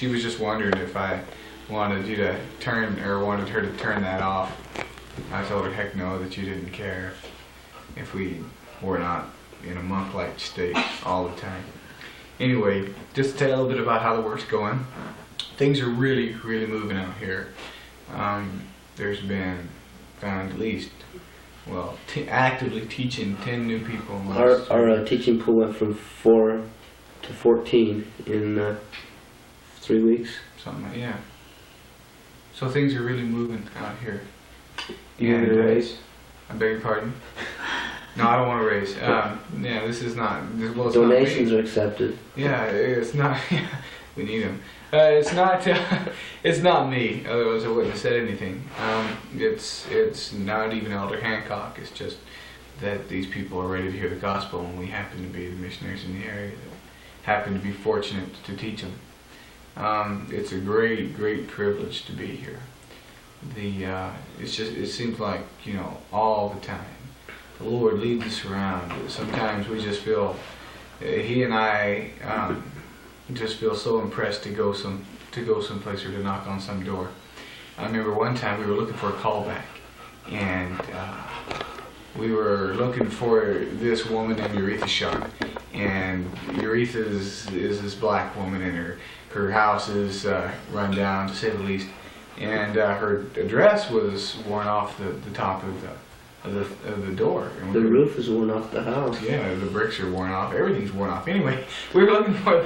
she was just wondering if I wanted you to turn, or wanted her to turn that off. I told her, heck no, that you didn't care if we were not in a monk-like state all the time. Anyway, just to tell you a little bit about how the work's going. Things are really, really moving out here. There's been found at least, well, actively teaching 10 new people. Our teaching pool went from 4 to 14 in 3 weeks. Something like, yeah. So things are really moving out here. You want me to raise? I beg your pardon? No, I don't want to raise. Yeah, this is not. Well, it's donations not are accepted. Yeah, it's not. We need them. It's not. It's not me. Otherwise, I wouldn't have said anything. It's not even Elder Hancock. It's just that these people are ready to hear the gospel, and we happen to be the missionaries in the area that happen to be fortunate to teach them. It's a great, great privilege to be here. It's just. It seems like, you know, all the time the Lord leads us around. Sometimes we just feel, He and I just feel so impressed to go someplace or to knock on some door. I remember one time we were looking for a callback, and we were looking for this woman named Uretha Sharp. And Uretha is this black woman, and her house is run down, to say the least. And her dress was worn off the top of the door. And the roof is worn off the house. Yeah, the bricks are worn off. Everything's worn off. Anyway, we were looking for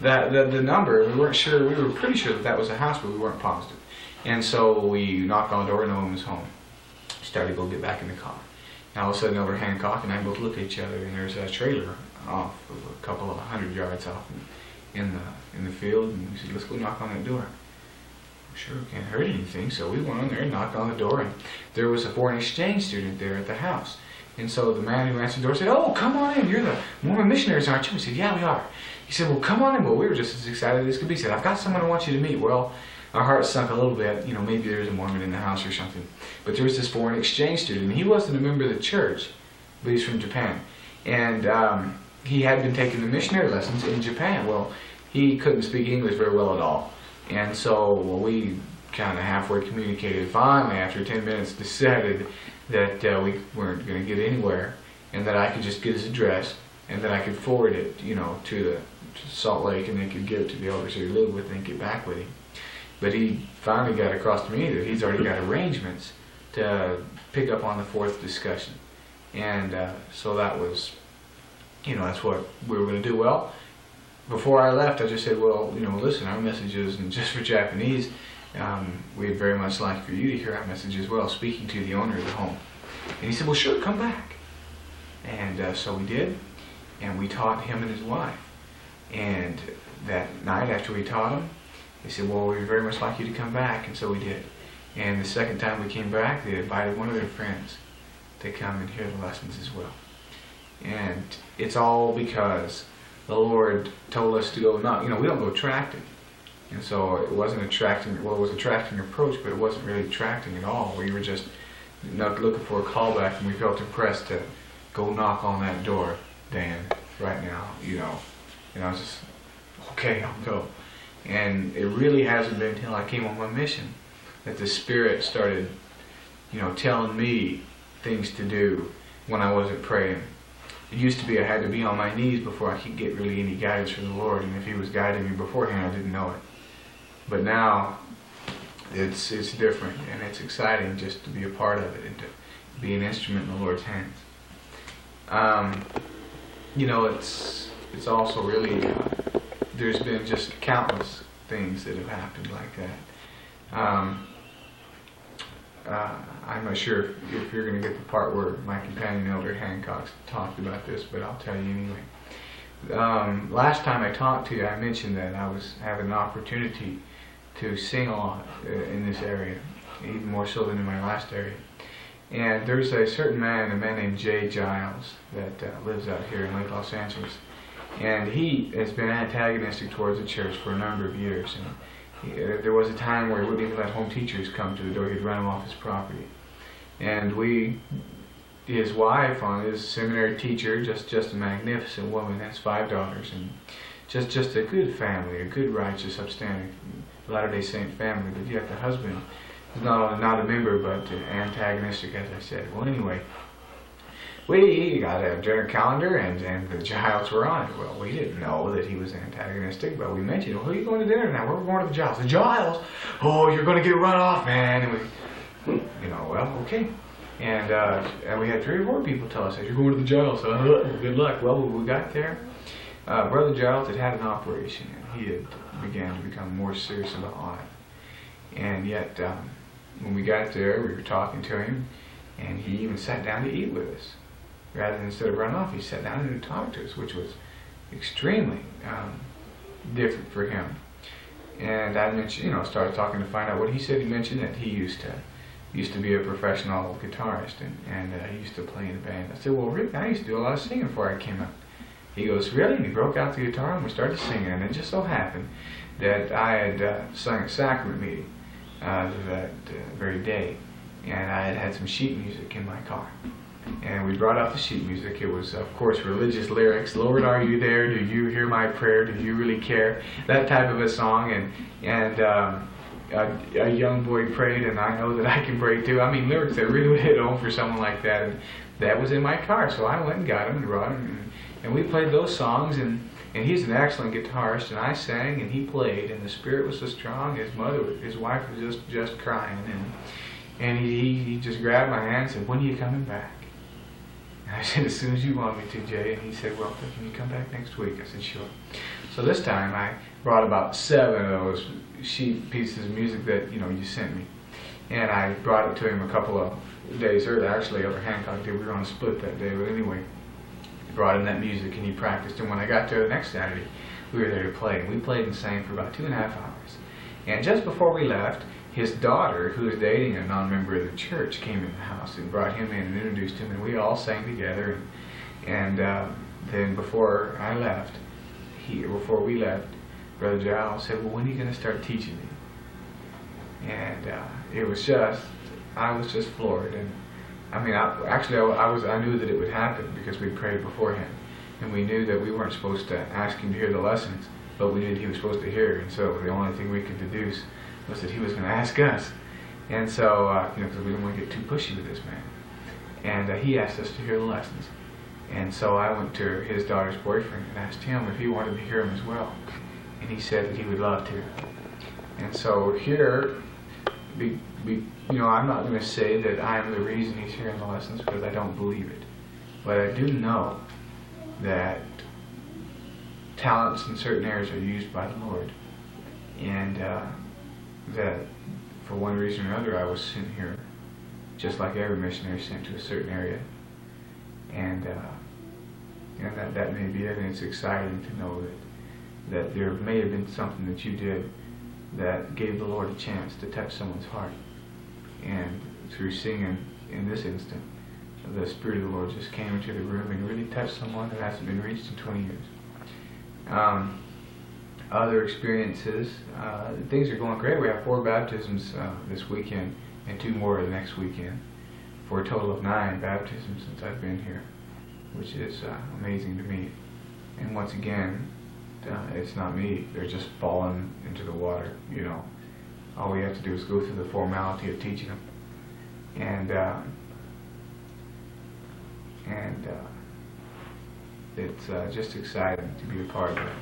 the number. We weren't sure. We were pretty sure that was a house, but we weren't positive. And so we knocked on the door, and no one was home. Started to go get back in the car. Now all of a sudden, Elder Hancock and I both look at each other, and there's a trailer off a couple of 100 yards off in the field, and we said, let's go knock on that door. Sure, can't hurt anything. So we went on there and knocked on the door, and there was a foreign exchange student there at the house. And so the man who answered the door said, "Oh, come on in. You're the Mormon missionaries, aren't you?" We said, "Yeah, we are." He said, "Well, come on in." Well, we were just as excited as could be. He said, "I've got someone I want you to meet." Well, our hearts sunk a little bit. You know, maybe there's a Mormon in the house or something. But there was this foreign exchange student. He wasn't a member of the church, but he's from Japan. And he had been taking the missionary lessons in Japan. Well, he couldn't speak English very well at all. And so we kind of halfway communicated. Finally, after 10 minutes, decided that we weren't going to get anywhere, and that I could just get his address, and that I could forward it, you know, to Salt Lake, and they could give it to the elders he lived with and get back with him. But he finally got across to me that he's already got arrangements to pick up on the fourth discussion. And so that was, you know, that's what we were going to do. Well, before I left, I just said, well, you know, listen, our message isn't just for Japanese. We'd very much like for you to hear our message as well, speaking to the owner of the home. And he said, well, sure, come back. And so we did, and we taught him and his wife. And that night after we taught him, they said, well, we'd very much like you to come back, and so we did. And the second time we came back, they invited one of their friends to come and hear the lessons as well. And it's all because the Lord told us to go, not, you know, we don't go attracting. And so it wasn't attracting, well, it was attracting approach, but it wasn't really attracting at all. We were just not looking for a callback, and we felt impressed to go knock on that door, Dan, right now, you know. And I was just, okay, I'll go. And it really hasn't been until I came on my mission that the Spirit started, you know, telling me things to do when I wasn't praying. It used to be I had to be on my knees before I could get really any guidance from the Lord, and if He was guiding me beforehand, I didn't know it. But now, it's different, and it's exciting just to be a part of it and to be an instrument in the Lord's hands. You know, it's also really, there's been just countless things that have happened like that. I'm not sure if you're going to get the part where my companion Elder Hancock talked about this, but I'll tell you anyway. Last time I talked to you, I mentioned that I was having an opportunity to sing a lot in this area, even more so than in my last area. And there's a certain man, a man named Jay Giles, that lives out here in Lake Los Angeles. And he has been antagonistic towards the church for a number of years. And there was a time where he wouldn't even let home teachers come to the door. He'd run them off his property. And his wife, his seminary teacher, just a magnificent woman, has 5 daughters. And just a good family, a good, righteous, upstanding Latter-day Saint family. But yet the husband is not only not a member, but antagonistic, as I said. Well, anyway, we got a dinner calendar, and the Giles were on it. Well, we didn't know that he was antagonistic, but we mentioned, well, who are you going to dinner now? We're going to the Giles. The Giles? Oh, you're going to get run off, man. And we, well, okay. And we had 3 or 4 people tell us, you're going to the Giles. Good luck. Well, when we got there, Brother Giles had an operation, and he had began to become more serious about life. And yet, when we got there, we were talking to him, and he even sat down to eat with us. Rather than instead of running off, he sat down and talked to us, which was extremely different for him. And I mentioned, started talking to find out what he said. He mentioned that he used to be a professional guitarist, and he used to play in a band. I said, well, Rick, I used to do a lot of singing before I came out. He goes, really? And he broke out the guitar, and we started singing. And it just so happened that I had sung at sacrament meeting that very day, and I had some sheet music in my car. And we brought out the sheet music. It was, of course, religious lyrics. Lord, are you there? Do you hear my prayer? Do you really care? That type of a song. And a young boy prayed, and I know that I can pray too. I mean, lyrics that really would hit home for someone like that. And that was in my car. So I went and got him and brought him. And we played those songs. And he's an excellent guitarist. And I sang, and he played. And the spirit was so strong. His wife was just crying. And he just grabbed my hand and said, when are you coming back? And I said, as soon as you want me to, Jay. And he said, well, can you come back next week? I said, sure. So this time I brought about 7 of those sheet pieces of music that, you sent me. And I brought it to him a couple of days earlier. Actually, Elder Hancock did. We were on a split that day. But anyway, I brought him that music, and he practiced. And when I got there the next Saturday, we were there to play. And we played and sang for about 2.5 hours. And just before we left, his daughter, who was dating a non-member of the church, came in the house and brought him in and introduced him, and we all sang together. And then before we left, Brother Giles said, well, when are you going to start teaching me? And it was I was just floored. And I mean, I knew that it would happen because we prayed beforehand, and we knew that we weren't supposed to ask him to hear the lessons, but we knew that he was supposed to hear. And so the only thing we could deduce was that he was going to ask us. And so, because we didn't want to get too pushy with this man. And he asked us to hear the lessons. And so I went to his daughter's boyfriend and asked him if he wanted to hear them as well. And he said that he would love to. And so here, I'm not going to say that I am the reason he's hearing the lessons, because I don't believe it. But I do know that talents in certain areas are used by the Lord. And that for one reason or another I was sent here, just like every missionary sent to a certain area. And that may be it, and it's exciting to know that there may have been something that you did that gave the Lord a chance to touch someone's heart. And through singing, in this instant, the Spirit of the Lord just came into the room and really touched someone that hasn't been reached in 20 years. Other experiences, things are going great. We have 4 baptisms this weekend and 2 more the next weekend, for a total of 9 baptisms since I've been here, which is amazing to me. And once again, it's not me. They're just falling into the water, All we have to do is go through the formality of teaching them. And it's just exciting to be a part of that.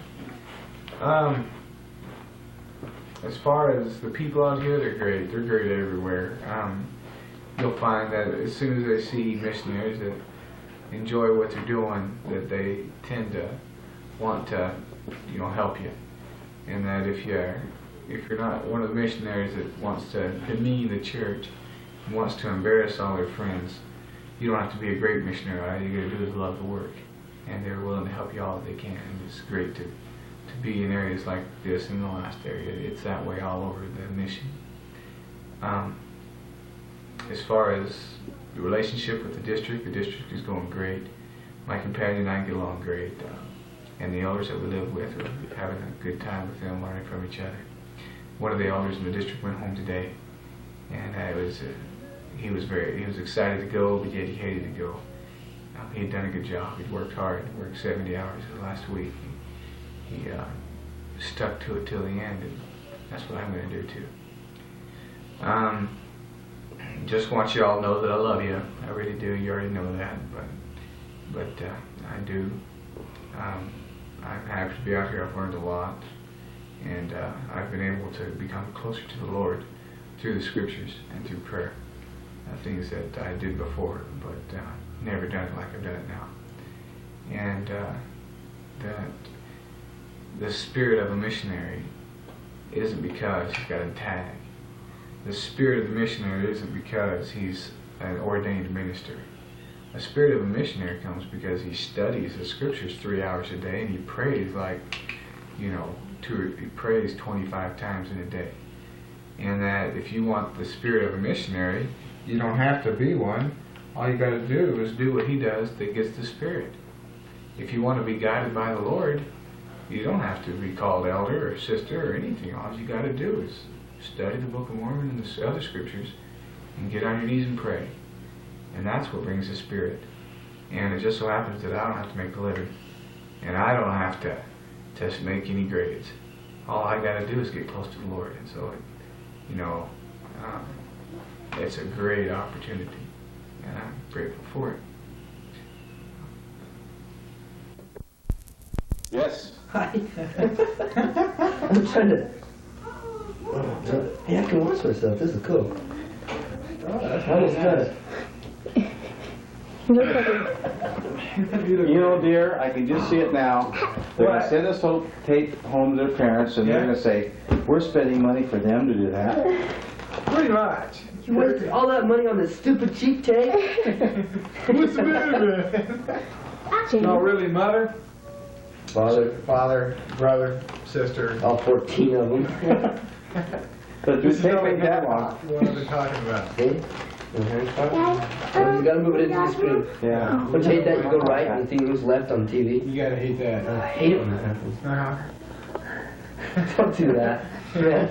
As far as the people out here, they're great. They're great everywhere. You'll find that as soon as they see missionaries that enjoy what they're doing, that they tend to want to, help you. And that if you're not one of the missionaries that wants to demean the church and wants to embarrass all their friends, you don't have to be a great missionary. All you got to do is love the work, and they're willing to help you all that they can. And it's great to be in areas like this. In the last area, it's that way all over the mission. As far as the relationship with the district is going great. My companion and I get along great, and the elders that we live with are having a good time with them, learning from each other. One of the elders in the district went home today, and he was excited to go, but yet he hated to go. He'd done a good job. He'd worked hard, worked 70 hours last week. he stuck to it till the end, and that's what I'm going to do too. Just want you all to know that I love you. I really do. You already know that, but I do. I'm happy to be out here. I've learned a lot, and I've been able to become closer to the Lord through the Scriptures and through prayer. Things that I did before, but never done it like I've done it now. And that the spirit of a missionary isn't because he's got a tag. The spirit of the missionary isn't because he's an ordained minister. The spirit of a missionary comes because he studies the Scriptures 3 hours a day, and he prays like, he prays 25 times in a day. And that if you want the spirit of a missionary, you don't have to be one. All you got to do is do what he does that gets the Spirit. If you want to be guided by the Lord, you don't have to be called elder or sister or anything. All you got to do is study the Book of Mormon and the other Scriptures and get on your knees and pray. And that's what brings the Spirit. And it just so happens that I don't have to make a living. And I don't have to make any grades. All I got to do is get close to the Lord. And so, it's a great opportunity, and I'm grateful for it. Yes. Hi. I'm trying to. Hey, I can watch myself. This is cool. How was that? You know, dear, I can just see it now. They're going to send this whole tape home to their parents, and they're going to say, we're spending money for them to do that. Pretty much. You wasted all that money on this stupid cheap tape? What's the matter, man? No, really, Mother? Father, brother, sister. All 14 of them. But this tape ain't that long. What are they talking about? See? You gotta move it into the screen. Yeah. Don't you hate that? You go right and you think who's left on TV? You gotta hate that. I hate it when that happens. Don't do that. Man.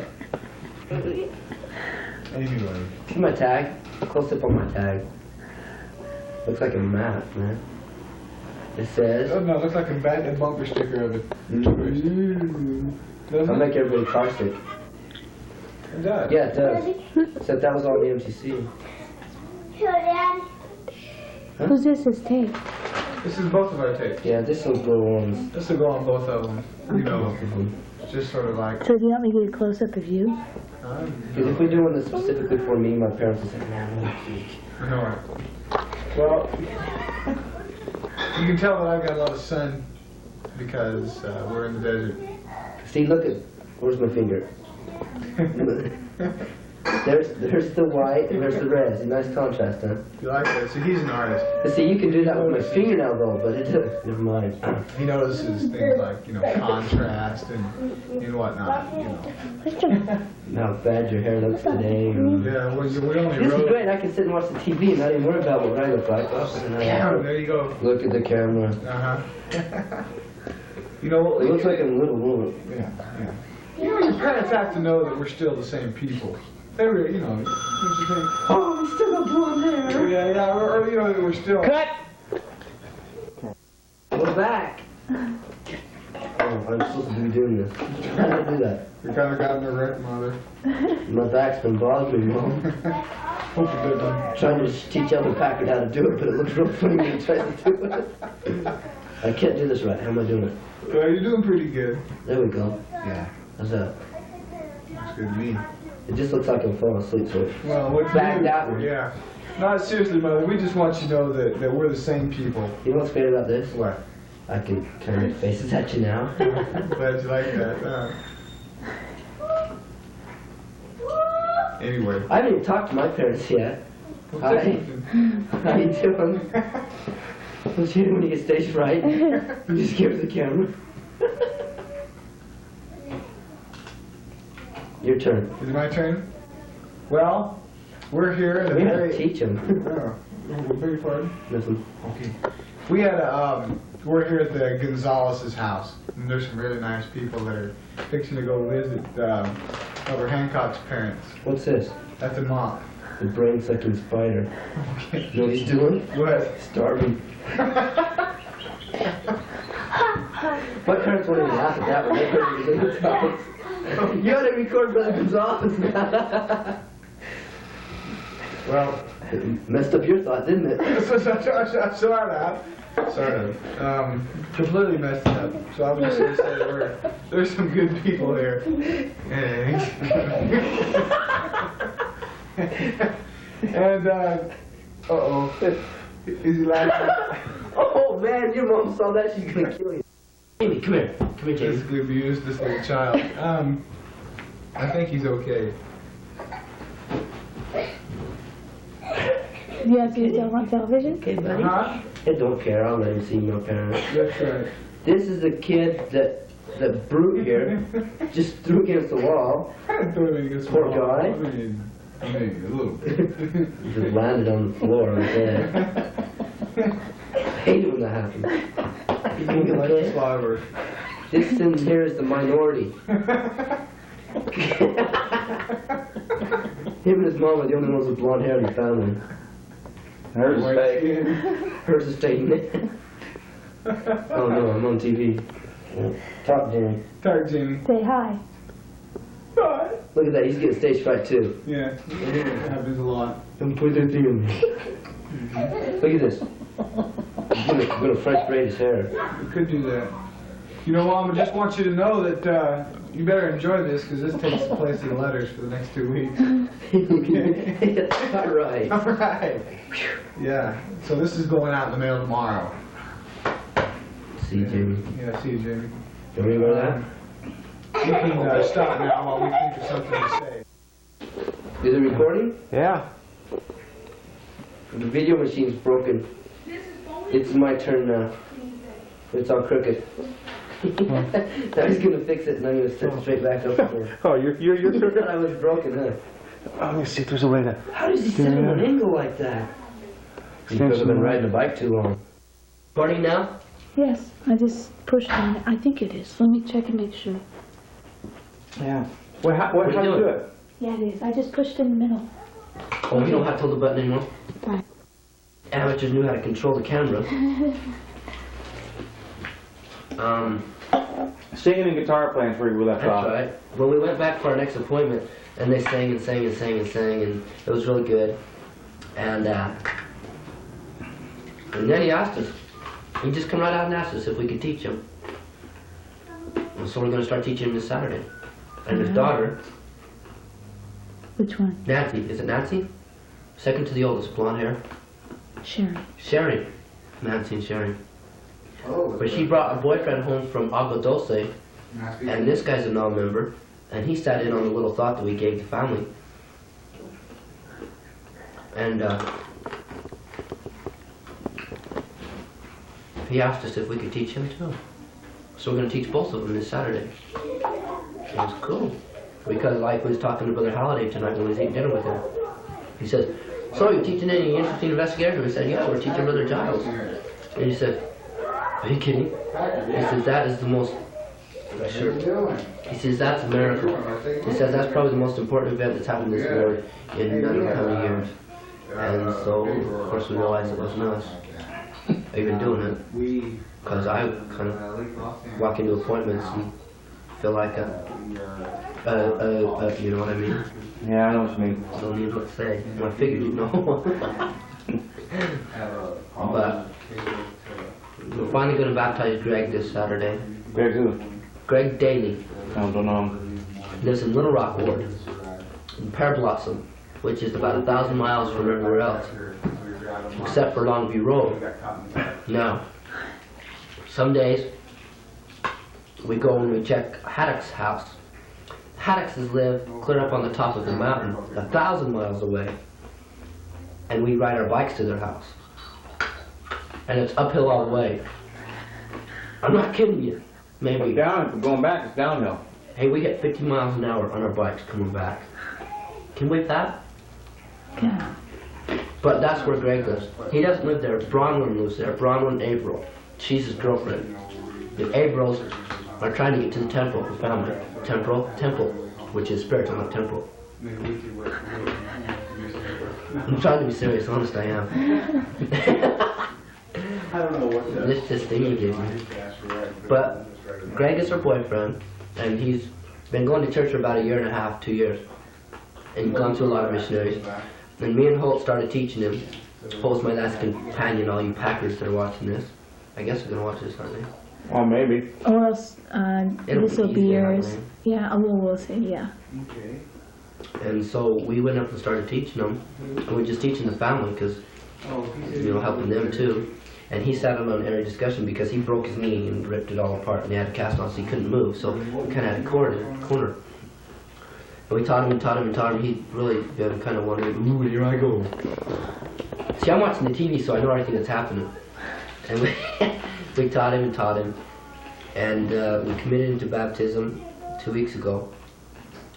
Anyway. See my tag? Close up on my tag. Looks like a map, man. It says... Oh, no, it looks like a bumper sticker of it. I'll make everybody car sick. It does. Yeah, it does. Except that was all the MTC. Huh? Who's this is tape? This is both of our tapes. Yeah, this will go on. This will go on both of them. Just sort of like... So do you want me to get a close-up of you? Because if we do one that's specifically for me, my parents will say, man, what a geek. I know it. Well, you can tell that I've got a lot of sun because we're in the desert. See, look at... Where's my finger? There's the white and there's the red. It's a nice contrast, huh? You like that? So he's an artist. But see, you can do that with my fingernail though, but it doesn't. Never mind. He notices things like, contrast and whatnot, How bad your hair looks today. Yeah, we only This is wrote... great. I can sit and watch the TV and not even worry about what I look like. Yeah, there you go. Look at the camera. Uh-huh. It looks like a little woman. Yeah. Your parents have to know that we're still the same people. They were, don't you think? Oh, we still got blonde hair. Yeah, or we're still... Cut! We're back. Oh, I'm supposed to be doing this. How did I do that? We kind of got in the wreck, Mother. My back's been bothering me, Mom. Hope you did that. Trying to teach Elder Packard how to do it, but it looks real funny when he tries to do it. I can't do this right. How am I doing it? Well, you're doing pretty good. There we go. Yeah. How's that? Looks good to me. It just looks like I'm falling asleep, so Well, what's back that way. Yeah. No, seriously, Mother, we just want you to know that we're the same people. You know what's great about this? What? I can turn your faces at you now. Glad you like that. Anyway. I haven't even talked to my parents yet. Well, Hi. How you doing? What's you do when you get stage fright? You just give the camera. Your turn. Is it my turn? Well, we're here at a We very... gotta teach them. Oh, beg your pardon? Listen. Okay. We had we're here at the Gonzalez's house, and there's some really nice people that are fixing to go visit over Hancock's parents. What's this? That's a mom. The brain-sucking spider. Okay. You know what he's doing? What? Starving. My parents won't even laugh at that one. They heard me in the house. You gotta record Brother Gonzalez. Well, Messed up your thought, didn't it? Sort of. Completely messed it up. So I'm just going to say there's some good people here. And, uh-oh. Is he laughing? Oh man, your mom saw that, she's gonna kill you. Jamie, come here. Come here, Jamie. Physically abused this little child. I think he's okay. You have to tell on television? Okay, buddy. Huh? I don't care, I'll let him see my parents. That's right. This is the kid that brute here just threw against the wall. Poor guy. I mean, a little bit. Just landed on the floor right there. I hate it when that happens. You think Like okay? a slobber. This in here is the minority. Him and his mom are the only ones with blonde hair in the family. Hers is fake. Hers is fake. Oh no, I'm on TV. Talk, Jamie. Talk, Jimmy. Say hi. Look at that, he's getting stage fright too. Yeah, it happens a lot. Don't put that thing on me. Look at this. I'm gonna French braid his hair. We could do that. You know, Mom, I just want you to know that you better enjoy this because this takes the place of the letters for the next 2 weeks. All right. All right. Yeah. So this is going out in the mail tomorrow. See you, Jamie. Yeah. See you, Jamie. Don't worry about that. You can stop now while we think of something to say. Is it recording? Yeah. The video machine's broken. It's my turn now. It's all crooked. Now he's gonna fix it and I'm gonna sit straight back up again. Oh, you're I thought I was broken, huh? Let me see if there's a way to... How does he sit on an angle like that? You could have been riding a bike too long. Recording now? Yes, I just pushed on it. I think it is. Let me check and make sure. Yeah. Well, how What are you do you do doing? it? Yeah, it is. I just pushed in the middle. Oh, you don't have to hold the button anymore? Fine. Amateurs knew how to control the camera. Singing and guitar playing where we left That's off. right. Well, we went back for our next appointment, and they sang and sang and sang and sang, and it was really good. And then he asked us. He just come right out and asked us if we could teach him. And so we're going to start teaching him this Saturday. And his daughter, Which one? Nancy, is it Nancy? Second to the oldest, blonde hair. Sherry. Sherry. Nancy and Sherry. But she brought a boyfriend home from Agua Dulce, and this guy's a non-member, and he sat in on the little thought that we gave the family. And he asked us if we could teach him too. So we're going to teach both of them this Saturday. It was cool. Because like we was talking to Brother Halliday tonight when we was eating dinner with him. He says, so you teaching any interesting investigators? We said, yeah, we're teaching Brother Giles. And he said, are you kidding? He says, that is the most... Sure. He says, that's a miracle. He says, that's probably the most important event that's happened in this ward in I don't know how many years. And so, of course, we realized it wasn't us even doing it. Because I kind of walk into appointments and feel like you know what I mean? Yeah, I know what you mean. Don't need what to say. Well, I figured you'd know. But we're finally going to baptize Greg this Saturday. Greg who? Greg Daly I don't know. lives in Little Rock Ward, in Pear Blossom, which is about 1,000 miles from everywhere else, except for Longview Road. Now, some days we go and we check Haddock's house. Haddocks live clear up on the top of the mountain, 1,000 miles away, and we ride our bikes to their house. And it's uphill all the way. I'm not kidding you. Maybe. Down, going back, it's downhill. Hey, we hit 50 miles an hour on our bikes coming back. Can we that? Yeah. But that's where Greg lives. He doesn't live there. Bronwyn lives there. Bronwyn April. She's his girlfriend. The Aprils are trying to get to the temple, the family. Temple, which is spiritual, not temporal. I'm trying to be serious, honest I am. I don't know what This thing you gave me. But Greg is her boyfriend, and he's been going to church for about 1.5 years, 2 years, and gone through a lot of missionaries. And me and Holt started teaching him. Holt's my last companion, all you Packers that are watching this. I guess they're gonna watch this, aren't they? Well, maybe. Or else, It'll this will be be easier, I yours. believe. Yeah, we'll see, yeah. And so we went up and started teaching them, and we're just teaching the family because, you know, helping them too. And he sat on an area discussion because he broke his knee and ripped it all apart, and he had a cast on, so he couldn't move. So we kind of had a corner. And we taught him and taught him and taught him. He really been kind of wondering, ooh, here I go. See, I'm watching the TV, so I know everything that's happening. And we taught him and taught him. And we committed him to baptism 2 weeks ago.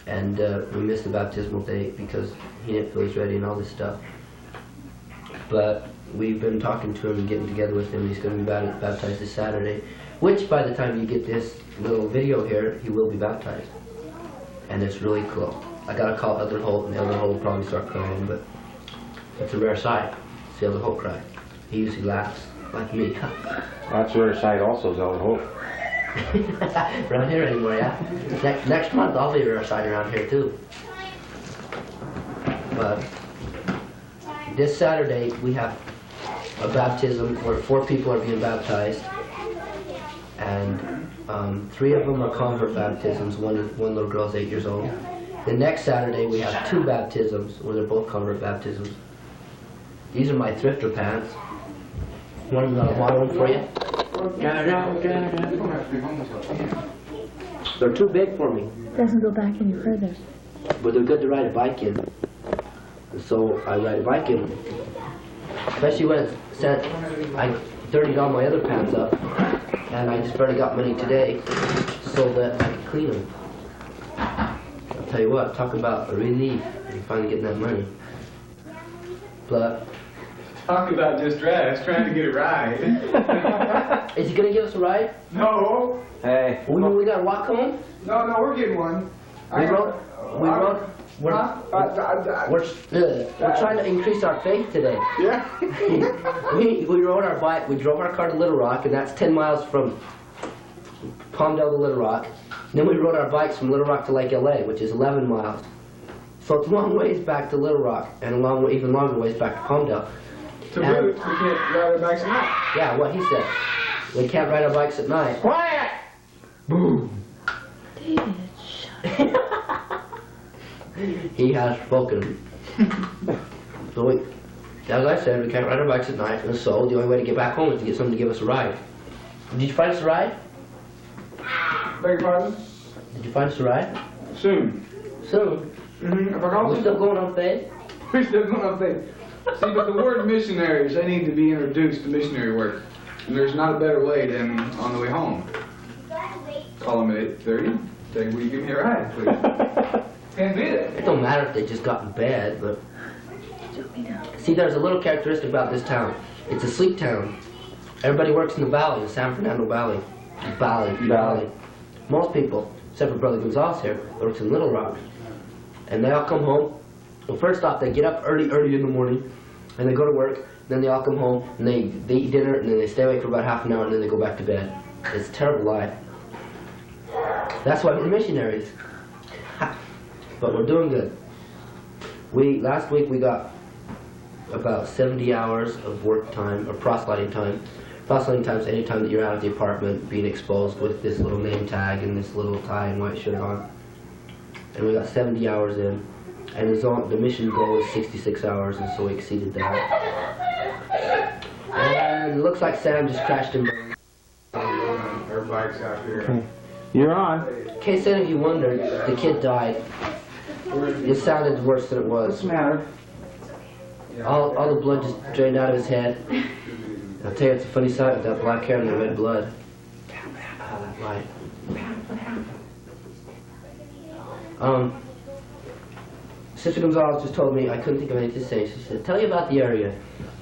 And we missed the baptismal date because he didn't feel he's ready and all this stuff. But we've been talking to him and getting together with him. He's going to be baptized this Saturday, which by the time you get this little video here, he will be baptized. And it's really cool. I got to call Elder Holt, and Elder Holt will probably start crying, but it's a rare sight to see Elder Holt cry. He usually laughs, like me. That's a rare sight also, is Elder Holt. Around here anymore, yeah. Next month I'll be a rare sight around here too. But this Saturday we have a baptism where 4 people are being baptized, and 3 of them are convert baptisms. One little girl's 8 years old. The next Saturday we have 2 baptisms where they're both convert baptisms. These are my thrifter pants. Want me to model them for you? They're too big for me, Doesn't go back any further. but they're good to ride a bike in. And so I ride a bike in them. Especially when it's set, I dirtied all my other pants up, and I just barely got money today so that I could clean them. I'll tell you what, talk about a relief in finally getting that money. But Talk about distress, trying to get it right. is he gonna give us a ride? No, Hey. We gotta walk home? no, we're getting one. We're trying to increase our faith today. Yeah. we rode our bike, we drove our car to Little Rock, and that's 10 miles from Palmdale to Little Rock. And then we rode our bikes from Little Rock to Lake LA, which is 11 miles. So it's a long ways back to Little Rock, and even longer ways back to Palmdale. To boot, we can't ride our bikes at night. Yeah, what he said. We can't ride our bikes at night. Quiet! Boom! David, shut He has spoken. So as I said, we can't ride our bikes at night, and so the only way to get back home is to get someone to give us a ride. Did you find us a ride? Beg your pardon? Did you find us a ride? Soon. Soon. Mm-hmm. We're still going on faith? We're still going on faith. See, but the word missionaries, they need to be introduced to missionary work. And there's not a better way than on the way home. Call them at 8:30. Say, will you give me a ride, please? Can't beat it. It don't matter if they just got in bed, but... See, there's a little characteristic about this town. It's a sleep town. Everybody works in the valley, the San Fernando Valley. Valley. Most people, except for Brother Gonzalez here, works in Little Rock. And they all come home. Well, first off, they get up early in the morning, and they go to work, then they all come home, and they eat dinner, and then they stay awake for about half an hour, and then they go back to bed. It's a terrible life. That's why we're missionaries. But we're doing good. Last week we got about 70 hours of work time, or proselyting time. Proselyting time is any time that you're out of the apartment being exposed with this little name tag and this little tie and white shirt on. And we got 70 hours in. And the mission goal was 66 hours, and so we exceeded that. And it looks like Sam just crashed and burned. Our bikes out here. You're on. In case any of you wondered, the kid died. It sounded worse than it What's was. the matter? All the blood just drained out of his head. I'll tell you, it's a funny sight with that black hair and the red blood. That light. Sister Gonzalez just told me I couldn't think of anything to say. She said, tell you about the area.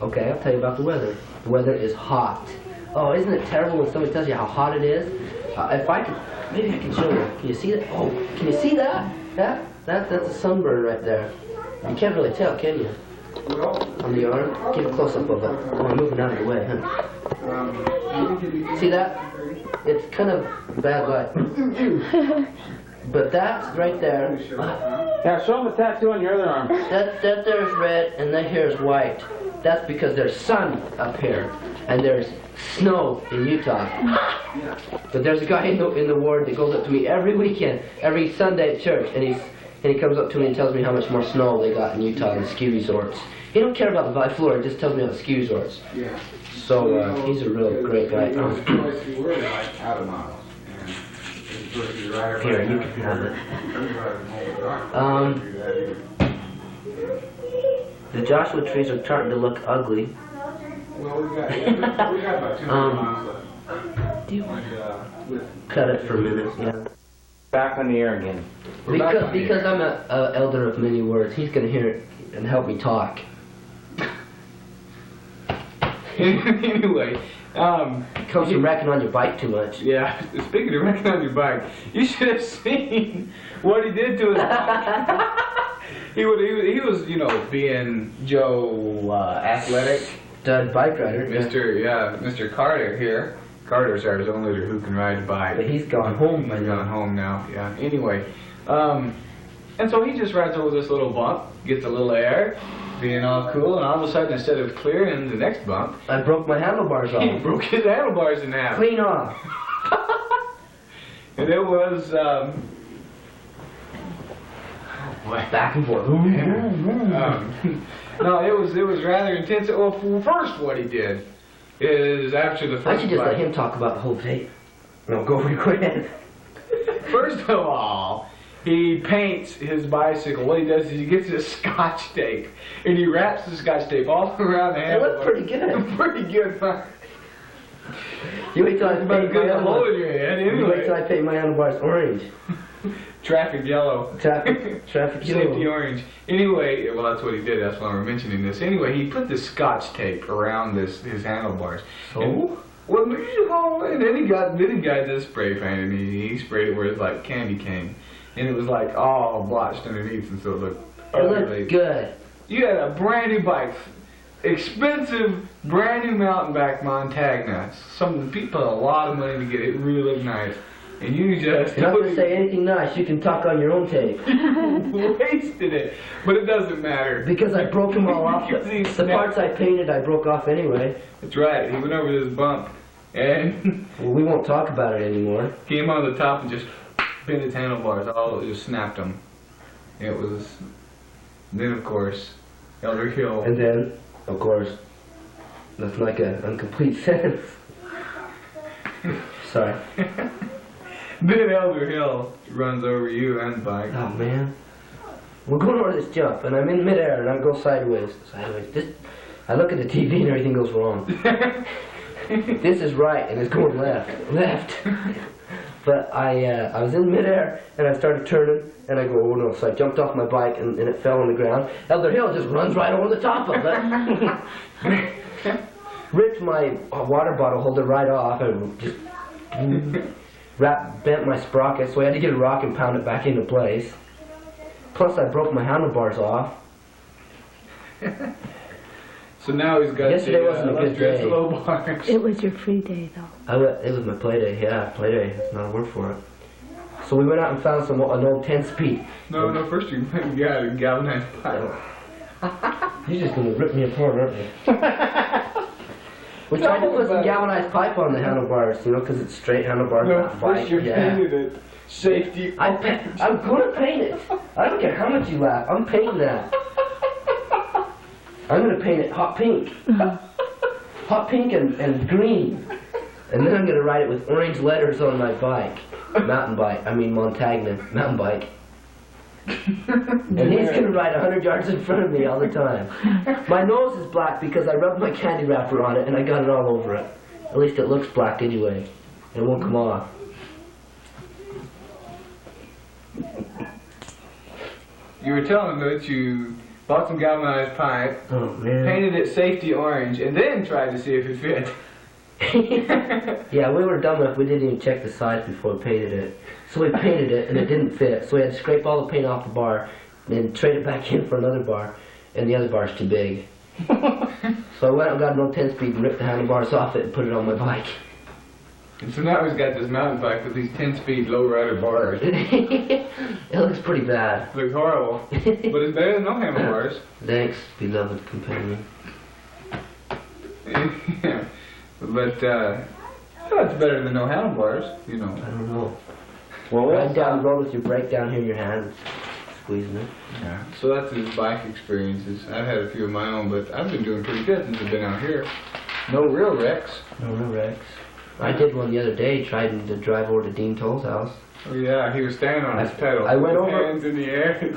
Okay, I'll tell you about the weather. The weather is hot. Oh, isn't it terrible when somebody tells you how hot it is? If I could, maybe I can show you. Can you see that? Oh, can you see that? That's a sunburn right there. You can't really tell, can you? On the arm. Get a close-up of it. Oh, I'm moving out of the way, huh? See that? It's kind of bad light. But that's right there. Yeah, show them the tattoo on your other arm. That there's red and that here is white. That's because there's sun up here and there's snow in Utah. But there's a guy in the ward that goes up to me every weekend, every Sunday at church, and he comes up to me and tells me how much more snow they got in Utah than ski resorts. He don't care about the Valley Floor, he just tells me about ski resorts. So he's a real great guy. Here, you can have it. The Joshua trees are starting to look ugly. Well, we got about 200 miles left. Do you want Cut it for a minute, yeah. Back on the air again. Because I'm an elder of many words, he's going to hear it and help me talk. Anyway, Comes from wrecking on your bike too much. yeah, speaking of wrecking on your bike, you should have seen what he did to his bike. he was, you know, being Joe Athletic. Stud bike rider. Mr. Carter here. Carter's our zone leader who can ride a bike. But he's gone home by He's now. gone home now, yeah. Anyway, and so he just rides over this little bump, gets a little air, being all cool, and all of a sudden, instead of clearing the next bump, I broke my handlebars he off. broke his handlebars in half. Clean off. And it was, Back and forth. no, it was rather intense. Well, first what he did is after the I first should just let bike- him talk about the whole tape. No, go real First of all, he paints his bicycle. What he does is he gets this scotch tape and he wraps the scotch tape all around the It handle. looked pretty good. Pretty good. Huh? You wait till I About paint my good hole handlebars. in your head. You wait till Anyway, I paint my handlebars orange. traffic yellow. Traffic Safety yellow. orange. Anyway, well, that's what he did. That's why we're mentioning this. Anyway, he put this scotch tape around his handlebars. So? And, well, and then he got this spray paint and he sprayed it where it's like candy cane, and it was like all blotched underneath, and so it looked It ugly. looked good. You had a brand new bike, expensive, brand new mountain bike Montagna. Some people put a lot of money to get it. It really looked nice, and you just You're not going to say anything nice. You can talk on your own tape. wasted it. But it doesn't matter. Because I broke them all off. Because he The parts I painted, I broke off anyway. That's right. He went over this bump and Well, we won't talk about it anymore. came on the top and just bent his handlebars. Just snapped them. It was. Then of course, Elder Hill. And then, of course, that's like an incomplete sentence. Sorry. Then Elder Hill runs over you and the bike. Oh man. We're going over this jump, and I'm in midair, and I go sideways. I look at the TV, and everything goes wrong. This is right, and it's going left. But I was in midair, and I started turning, and I go, oh no, so I jumped off my bike, and it fell on the ground. Elder Hill just runs right over the top of it. Ripped my water bottle holder right off, and just bent my sprocket, so I had to get a rock and pound it back into place. Plus, I broke my handlebars off. So now he's got Yesterday wasn't a good day. low bars. It was your free day, though. It was my play day, yeah, play day, that's not a word for it. So we went out and found an old 10-speed. No, first you got a galvanized pipe. You're just gonna rip me apart, aren't you? We tried to put some galvanized pipe on the handlebars, you know, because it's straight handlebars, No, not bike. first you Yeah. painted it. Safety. I'm gonna paint it. I don't care how much you laugh, I'm painting that. I'm gonna paint it hot pink. Hot pink and green. And then I'm gonna write it with orange letters on my bike. Mountain bike, Montagna, mountain bike. And he's gonna ride 100 yards in front of me all the time. My nose is black because I rubbed my candy wrapper on it and I got it all over it. At least it looks black anyway. It won't come off. You were telling me that you bought some galvanized pipe, Oh man. painted it safety orange, and then tried to see if it fit. Yeah, we were dumb enough we didn't even check the size before we painted it. So we painted it and it didn't fit. So we had to scrape all the paint off the bar and then trade it back in for another bar. and the other bar's too big. So I went out and got an old 10-speed and ripped the handlebars off it and put it on my bike. And so now he's got this mountain bike with these 10-speed low-rider bars. It looks pretty bad. Looks horrible, but it's better than no handlebars. Thanks, beloved companion. Yeah, but it's better than no handlebars, you know. I don't know. Well, Ride down the road with your brake down here in your hand, squeezing it. Yeah. So that's his bike experiences. I've had a few of my own, but I've been doing pretty good since I've been out here. No real wrecks. No wrecks. I did one the other day, trying to drive over to Dean Toll's house. Oh yeah, he was standing on his pedal. I went with over- hands in the air.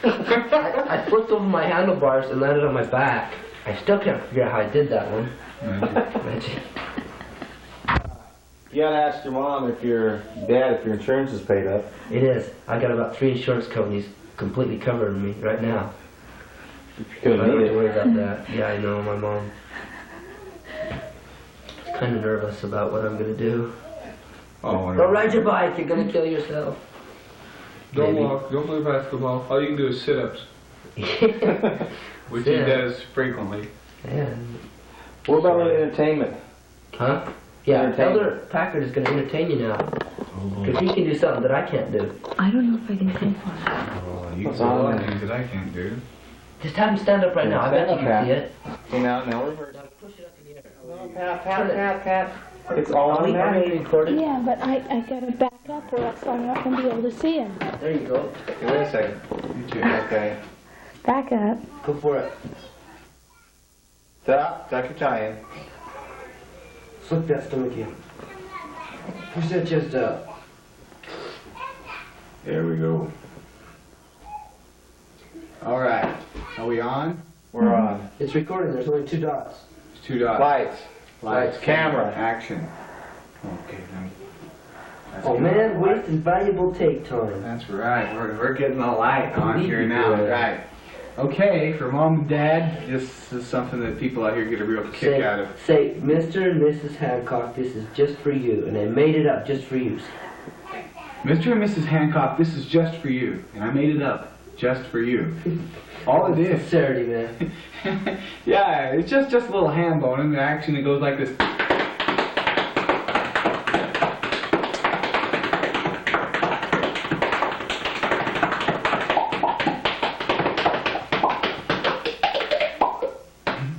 I flipped over my handlebars and landed on my back. I still can't figure out how I did that one. Magic. you gotta ask your mom if your dad, if your insurance is paid up. It is. I got about 3 insurance companies completely covering me right now. You I couldn't don't have need to it. worry about that. Yeah, I know, my mom. Kind of nervous about what I'm gonna do. Oh, Don't ride your bike, you're gonna kill yourself. Don't Maybe. walk, don't play basketball. All you can do is sit-ups, which he Yeah. does frequently. Yeah. What about entertainment? Huh? Yeah, Entertainment. Elder Packard is gonna entertain you now. Because he can do something that I can't do. I don't know if I can pay for it. Oh, you What's can do a lot on of there? things that I can't do. Just have him stand up right now, I bet you can see it. Okay, now reverse. Now push it up in the air. Pat. It's all Are we automatic. recorded? Yeah, but I gotta back up or else I'm not gonna be able to see him. There you go. Okay, wait a second. Okay. Back up. Go for it. Stop your tying. Slip that stomach in. Push that chest up. There we go. All right, are we on? We're on. It's recording, there's only 2 dots. It's 2 dots. Lights. Lights, Camera. action. Okay, then. That's Oh good. man, wasting valuable take time. That's right. We're getting the light on Need here to now. do it. Right. Okay, for mom and dad, this is something that people out here get a real kick out of. Say, Mr. and Mrs. Hancock, this is just for you. And I made it up just for you. Mr. and Mrs. Hancock, this is just for you. And I made it up just for you. All it is. Sincerity, man. Yeah, it's just a little hand bone and the action that goes like this.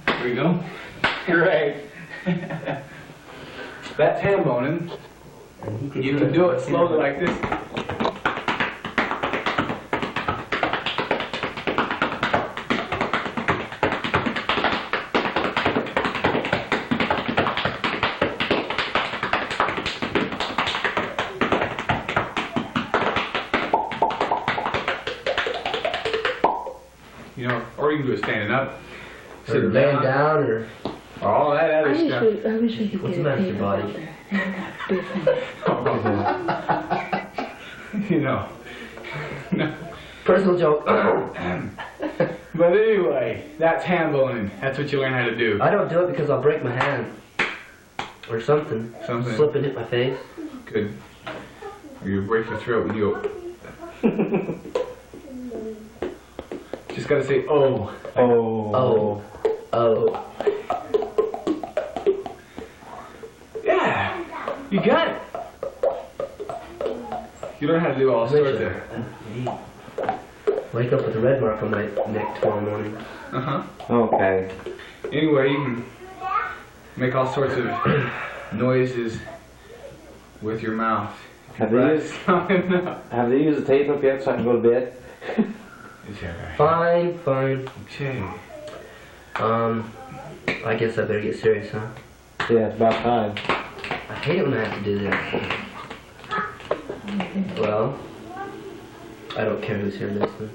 There we go. Great. That's hand boning. You can do it slowly like this. You know, or you can do it standing up, Or sitting laying down, down, or all that I other wish stuff. I wish I could What's get the it matter with paid your body? over. You know. No. personal joke. But anyway, that's hand bowling. That's what you learn how to do. I don't do it because I'll break my hand. Or something. Something. Slip and hit my face. Good. Or you break your throat and you go. Just gotta say, oh. Oh. Oh. Yeah. You got it. You learn how to do all sorts of. Wake up with a red mark on my neck tomorrow morning. Uh-huh. Okay. Anyway, you can make all sorts of noises with your mouth. Have they used the tape up yet so I can go to bed? Is that right? Fine, fine. Okay. I guess I better get serious, huh? Yeah, it's about time. I hate it when I have to do this. Well, I don't care who's here listening.